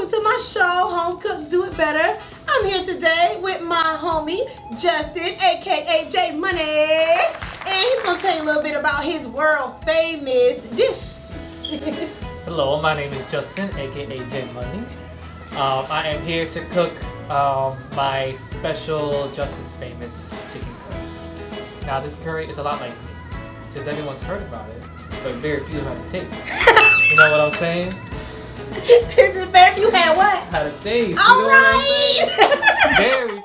welcome to my show, Home Cooks Do It Better. I'm here today with my homie, Justin, aka J Money. And he's gonna tell you a little bit about his world famous dish. Hello, my name is Justin, aka J Money. I am here to cook my special Justin's famous chicken curry. Now this curry is a lot like me, because everyone's heard about it, but very few have had a taste. You know what I'm saying? Very few had what? Had a taste. All you know right. What I'm saying? Very few.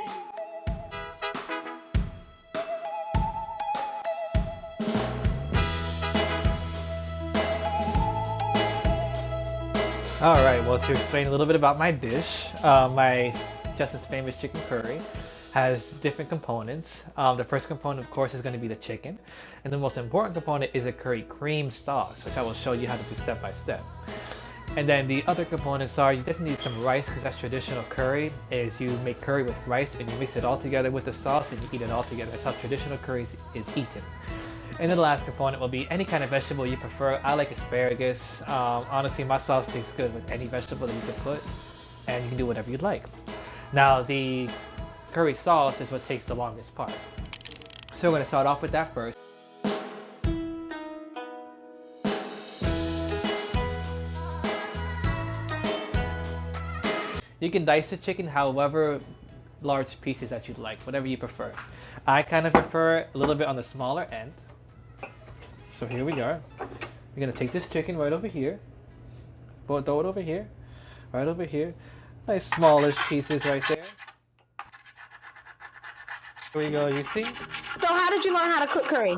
Alright, well, to explain a little bit about my dish, my Justin's famous chicken curry has different components. The first component, of course, is going to be the chicken, and the most important component is a curry cream sauce, which I will show you how to do step by step. And then the other components are, you definitely need some rice, because that's traditional curry, is you make curry with rice and you mix it all together with the sauce and you eat it all together. That's how traditional curry is eaten. And then the last component will be any kind of vegetable you prefer. I like asparagus. Honestly, my sauce tastes good with any vegetable that you can put, and you can do whatever you'd like. Now, the curry sauce is what takes the longest part. So we're going to start off with that first. You can dice the chicken however large pieces that you'd like, whatever you prefer. I kind of prefer a little bit on the smaller end. So here we are. We're gonna take this chicken right over here. Throw it over here. Right over here. Nice smallish pieces right there. Here we go, you see? So how did you learn how to cook curry?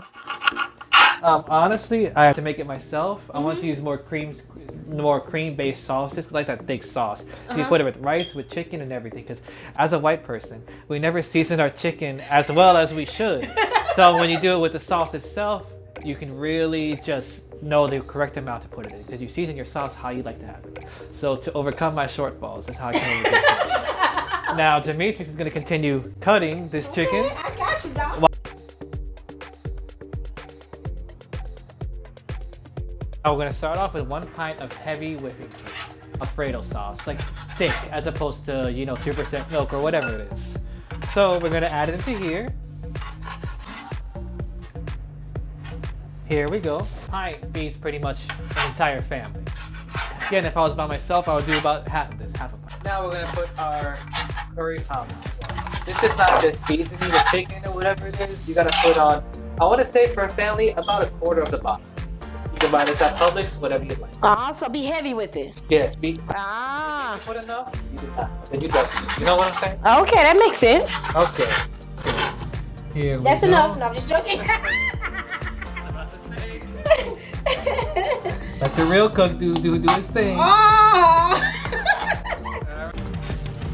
Honestly, I have to make it myself. I want to use more cream-based sauces. I like that thick sauce. So you put it with rice, with chicken, and everything. Because as a white person, we never season our chicken as well as we should. So when you do it with the sauce itself, you can really just know the correct amount to put it in. Because you season your sauce how you like to have it. So to overcome my shortfalls, that's how I can overcome it. Now, Demetrius is going to continue cutting this chicken. Okay, I got you, dog. Now we're going to start off with 1 pint of heavy whipping cream, Alfredo sauce, like thick, as opposed to, 2% milk or whatever it is. So we're going to add it into here. Here we go. Pint feeds pretty much an entire family. Again, if I was by myself, I would do about half of this, half a pint. Now we're going to put our curry powder. This is not just seasoning the chicken or whatever it is. You got to put on, I want to say for a family, about 1/4 of the bottle. You can buy this at Publix, whatever you like. So be heavy with it. Yes, If you put enough, you do not. Then you don't. You know what I'm saying? Okay, that makes sense. Okay. Here we That's go. enough. No, I'm just joking. Let the real cook do his thing. Oh.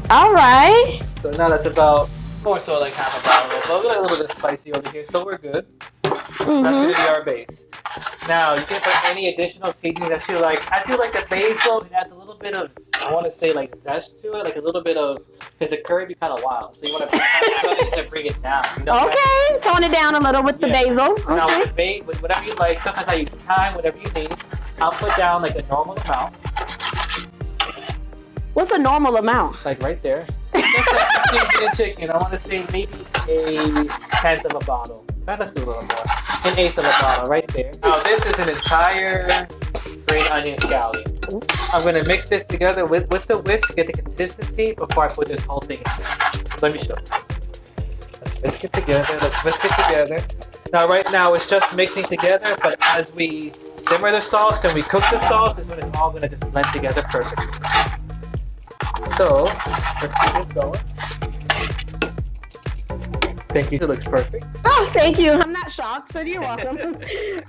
All right. So now that's about, more so like half a bottle. But we like a little bit spicy over here, so we're good. That's gonna be our base. Now you can put any additional seasoning that you like. I feel like the basil, it adds a little bit of, I want to say like zest to it, like a little bit of, because the curry be kind of wild, so you want to add something to bring it down. Okay, tone it down a little with the basil. Okay. Now with whatever you like, sometimes I use thyme, whatever you need. I'll put down like a normal amount. What's a normal amount? Like right there. Just like seasoning chicken, I want to say maybe 1/10 of a bottle. Let's do a little more. 1/8 of a bottle right there. Now this is an entire green onion scallion. I'm gonna mix this together with the whisk to get the consistency before I put this whole thing in here. Let me show you. Let's whisk it together. Now right now it's just mixing together, but as we simmer the sauce and we cook the sauce, is when it's all gonna just blend together perfectly. So let's keep this going. Thank you. It looks perfect. Oh, thank you. I'm not shocked, but you're welcome. He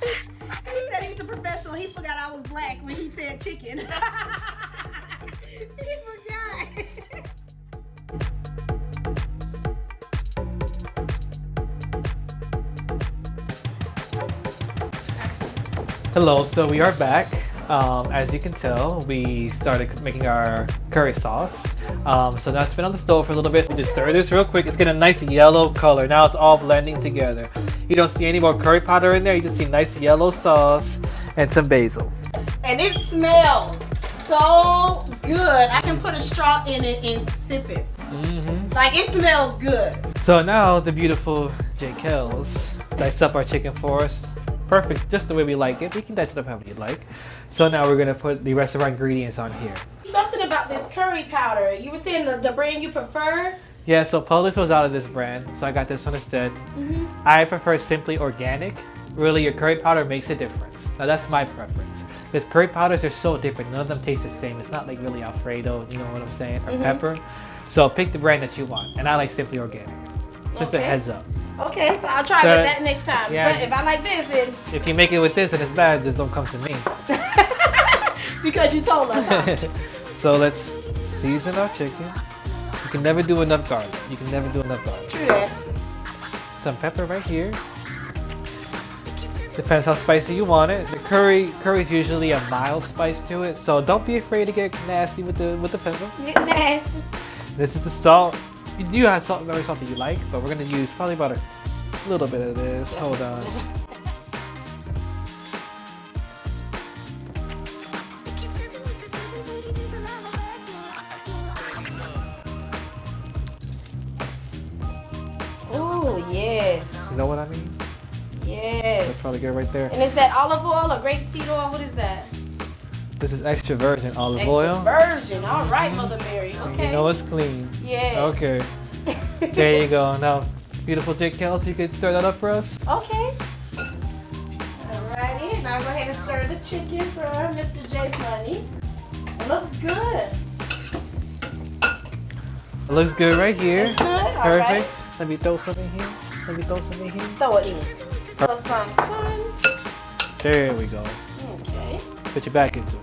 said he's a professional. He forgot I was black when he said chicken. He forgot. Hello, so we are back. As you can tell, we started making our curry sauce. So now it's been on the stove for a little bit. We just stir this real quick. It's getting a nice yellow color. Now it's all blending together. You don't see any more curry powder in there. You just see nice yellow sauce and some basil. And it smells so good. I can put a straw in it and sip it. Like, it smells good. So now the beautiful J. Kells diced up our chicken for us. Perfect, just the way we like it. We can dice it up however you like. So now we're gonna put the rest of our ingredients on here. Something about this curry powder. You were saying the brand you prefer? Yeah, so Polish was out of this brand, so I got this one instead. I prefer Simply Organic. Really, your curry powder makes a difference. Now that's my preference. Because curry powders are so different. None of them taste the same. It's not like really Alfredo, you know what I'm saying, or pepper. So pick the brand that you want. And I like Simply Organic. Just a heads up. Okay, so I'll try with that next time. Yeah, but if I like this, then... If you make it with this and it's bad, just don't come to me. Because you told us how. So let's season our chicken. You can never do enough garlic. You can never do enough garlic. True that. Some pepper right here. Depends how spicy you want it. The curry's usually a mild spice to it, so don't be afraid to get nasty with the pepper. Get nasty. This is the salt. You do have salt, very salt that you like, but we're gonna use probably about a little bit of this. Hold on. Oh yes. You know what I mean? Yes. That's probably good right there. And is that olive oil or grapeseed oil? What is that? This is extra virgin olive Extra oil. virgin. All right, Mother Mary. Okay. You know it's clean. Yes. Okay. There you go. Now, beautiful Jake Kells, you could stir that up for us? Okay. Alrighty. Now go ahead and stir the chicken for Mr. J Money. It looks good. It looks good right here. It's good. All Perfect. right. Let me throw some in here. Throw some in here. Throw it in. For some fun. There we go. Okay. Put your back into it.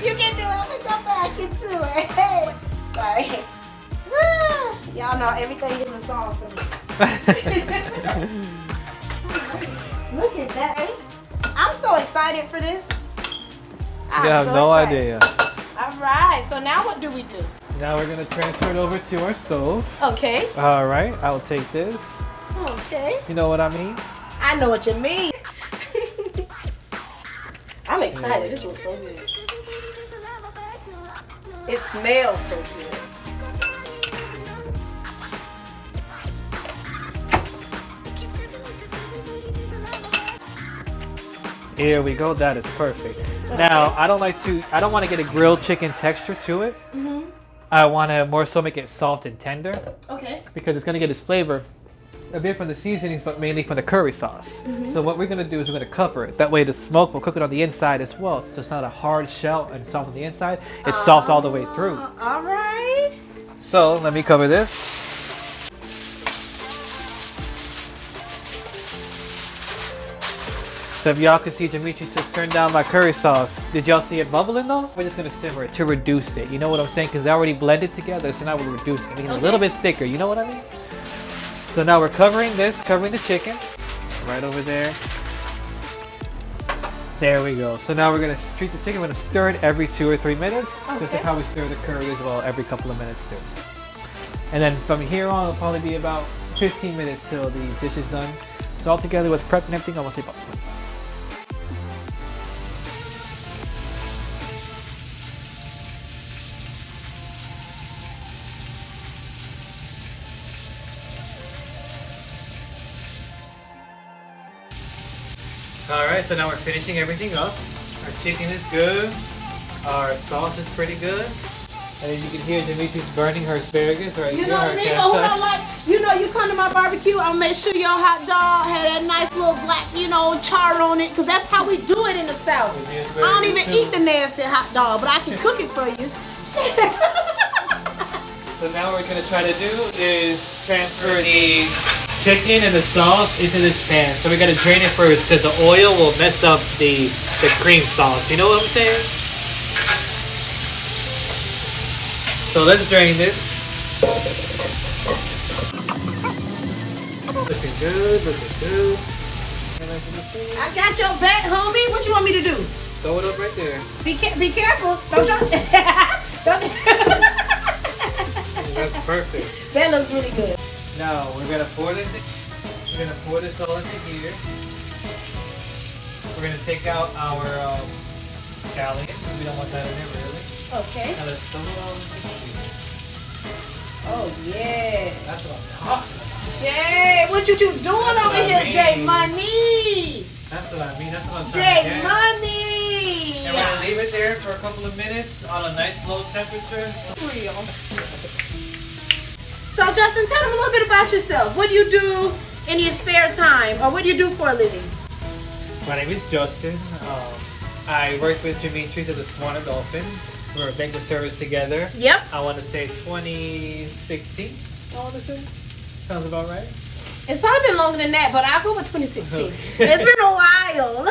You can do it. Put your back into it. Hey. Sorry. Y'all know everything is a song for me. Look at that. I'm so excited for this. You have no idea. All right. So now what do we do? Now we're going to transfer it over to our stove. Okay. All right. I'll take this. Okay. You know what I mean? I know what you mean. I'm excited. This looks so good. It smells so good. Here we go. That is perfect. Now, I don't want to get a grilled chicken texture to it. I want to more so make it soft and tender. Okay. Because it's going to get its flavor a bit from the seasonings, but mainly from the curry sauce. So what we're going to do is we're going to cover it. That way the smoke will cook it on the inside as well. So it's not a hard shell and soft on the inside. It's soft all the way through. All right. So let me cover this. So if y'all can see, Dimitri just turned down my curry sauce. Did y'all see it bubbling though? We're just going to simmer it to reduce it. You know what I'm saying? Because they already blended together, so now we're reducing it. Making it a little bit thicker. You know what I mean? So now we're covering the chicken right over there. There we go. So now we're going to treat the chicken. We're going to stir it every 2 or 3 minutes. Okay. Just like how we stir the curry as well, every couple of minutes too. And then from here on, it'll probably be about 15 minutes till the dish is done. So altogether with prep and everything, I want to say about 25. Alright, so now we're finishing everything up. Our chicken is good. Our sauce is pretty good. And then you can hear Dimitri's burning her asparagus right You here. know me, but who don't like, you come to my barbecue, I'll make sure your hot dog had that nice little black, char on it, because that's how we do it in the South. I don't even eat the nasty hot dog, but I can cook it for you. So now what we're going to try to do is transfer the chicken and the sauce into this pan. So we got to drain it first because the oil will mess up the cream sauce. You know what I'm saying? So let's drain this. Looking good, looking good. I got your back, homie. What you want me to do? Throw it up right there. Be careful. Don't drop it. That's perfect. That looks really good. Now we're gonna pour this. We're gonna pour this all into here. We're gonna take out our scallions. We don't want that in there, really. Okay. Now let's throw it all into the chicken. Oh yeah. That's what I'm talking about. Jay, what you doing over here, Jay Money? That's what I mean. That's what I'm trying Jay to get. Money. And we're gonna leave it there for a couple of minutes on a nice low temperature. Real. So Justin, tell them a little bit about yourself. What do you do in your spare time, or what do you do for a living? My name is Justin. I worked with Demetrius at the Swan and Dolphin. We were a banquet service together. Yep. I want to say 2016. I want to say. Sounds about right. It's probably been longer than that, but I'll go with 2016. Okay. It's been a while.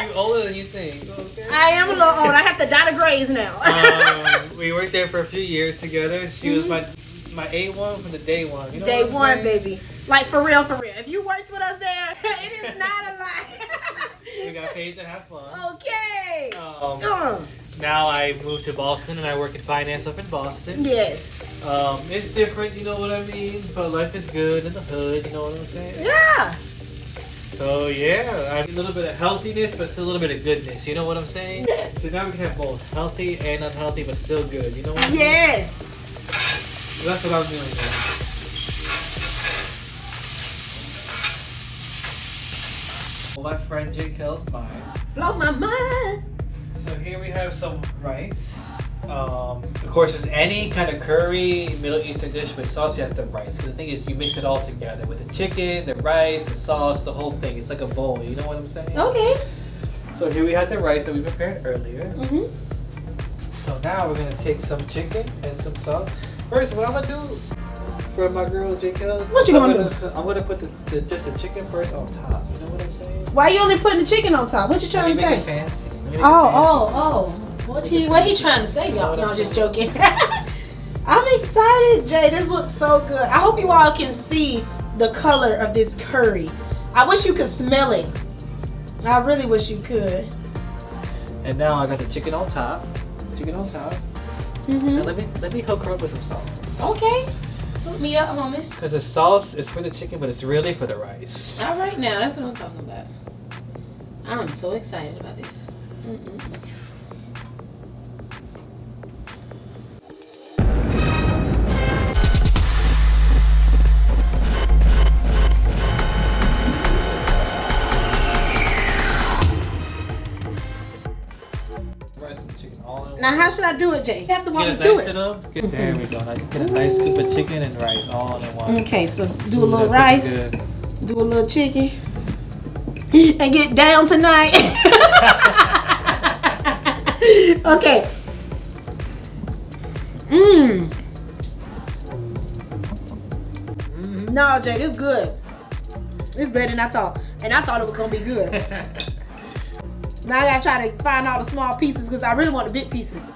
You're older than you think. Okay. I am a little old. I have to dye the grays now. We worked there for a few years together. She was my A1 from the day one. You know Day what I'm one, saying? baby. Like for real, for real. If you worked with us there, it is not a lie. We got paid to have fun. Okay. Now I moved to Boston and I work in finance up in Boston. Yes. It's different, you know what I mean? But life is good in the hood, you know what I'm saying? Yeah. So yeah, I have a little bit of healthiness, but still a little bit of goodness. You know what I'm saying? So now we can have both healthy and unhealthy, but still good. You know what I mean? Yes. So that's what I'm doing now. Well, my friend Jake Kell's mine. Blow my mind. So here we have some rice. Of course, there's any kind of curry, Middle Eastern dish with sauce, you have the rice. Because the thing is, you mix it all together with the chicken, the rice, the sauce, the whole thing. It's like a bowl. You know what I'm saying? Okay. So here we have the rice that we prepared earlier. Mhm. So now we're gonna take some chicken and some sauce. First, what I'm gonna do for my girl Jake Kell's, What you gonna do? I'm gonna put just the chicken first on top. You know what I'm saying? Why you only putting the chicken on top? What you trying to Let me make say? it fancy. Let me make it fancy. Oh. What he trying to say, y'all? No, I'm just joking. I'm excited, Jay. This looks so good. I hope you all can see the color of this curry. I wish you could smell it. I really wish you could. And now I got the chicken on top. Chicken on top. Mhm. And let me hook her up with some sauce. Okay. Hook me up, homie. Because the sauce is for the chicken, but it's really for the rice. All right, now that's what I'm talking about. I'm so excited about this. Rice and chicken all in one. Now, how should I do it, Jay? You have to walk me Get a through nice it. there we go. Now get a nice scoop of chicken and rice all in one. Okay, so do a Ooh, little that's rice, looking good. do a little chicken, and get down tonight. Okay. No, Jay, this good. It's better than I thought. And I thought it was gonna be good. Now I gotta try to find all the small pieces because I really want the big pieces.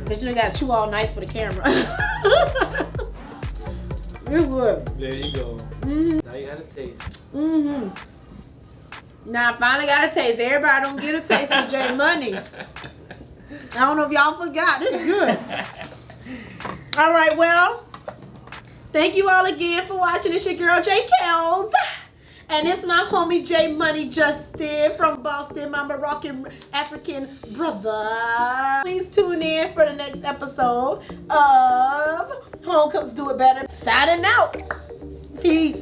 But you know, gotta chew all nice for the camera. It's good. There you go. Now you had a taste. Now I finally got a taste. Everybody don't get a taste of J Money. I don't know if y'all forgot. It's good. All right, well, thank you all again for watching. It's your girl J Kells. And it's my homie J Money Justin from Boston, my Moroccan African brother. Please tune in for the next episode of Home Cooks Do It Better. Signing out. Peace.